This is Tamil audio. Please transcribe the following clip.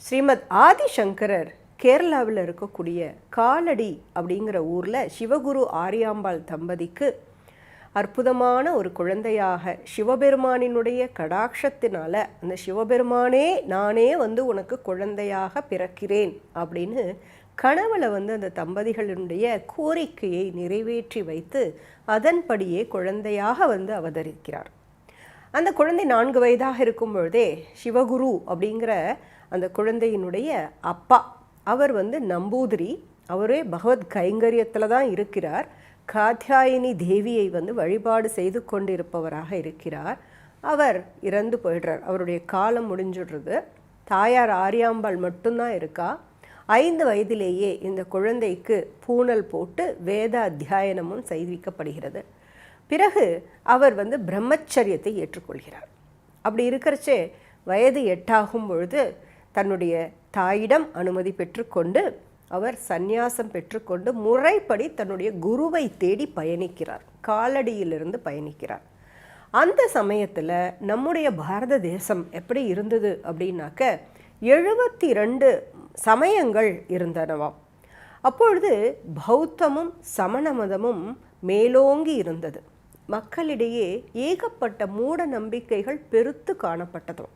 ஸ்ரீமத் ஆதிசங்கரர் கேரளாவில் இருக்கக்கூடிய காலடி அப்படிங்கிற ஊரில் சிவகுரு ஆரியாம்பாள் தம்பதிக்கு அற்புதமான ஒரு குழந்தையாக சிவபெருமானினுடைய கடாட்சத்தினால அந்த சிவபெருமானே நானே உனக்கு குழந்தையாக பிறக்கிறேன் அப்படின்னு கனவுல அந்த தம்பதிகளினுடைய கோரிக்கையை நிறைவேற்றி வைத்து அதன்படியே குழந்தையாக அவதரிக்கிறார். அந்த குழந்தை 4 வயதாக இருக்கும் பொழுதே சிவகுரு அப்படிங்கிற அந்த குழந்தையினுடைய அப்பா அவர் நம்பூதிரி, அவரே பகவத் கைங்கரியத்தில் தான் இருக்கிறார். காத்யாயினி தேவியை வழிபாடு செய்து கொண்டிருப்பவராக இருக்கிறார். அவர் இறந்து போயிடுறார், அவருடைய காலம் முடிஞ்சிடுறது. தாயார் ஆரியாம்பாள் மட்டும்தான் இருக்கா. 5 வயதிலேயே இந்த குழந்தைக்கு பூணல் போட்டு வேத அத்தியாயனமும் செய்விக்கப்படுகிறது. பிறகு அவர் பிரம்மச்சரியத்தை ஏற்றுக்கொள்கிறார். அப்படி இருக்கிறச்சே வயது 8 ஆகும் பொழுது தன்னுடைய தாயிடம் அனுமதி பெற்றுக்கொண்டு அவர் சந்நியாசம் பெற்றுக்கொண்டு முறைப்படி தன்னுடைய குருவை தேடி பயணிக்கிறார். காலடியிலிருந்து பயணிக்கிறார். அந்த சமயத்தில் நம்முடைய பாரத தேசம் எப்படி இருந்தது அப்படின்னாக்க 72 சமயங்கள் இருந்தனவாம். அப்பொழுது பௌத்தமும் சமண மதமும் மேலோங்கி இருந்தது. மக்களிடையே ஏகப்பட்ட மூட நம்பிக்கைகள் பெருத்து காணப்பட்டதும்.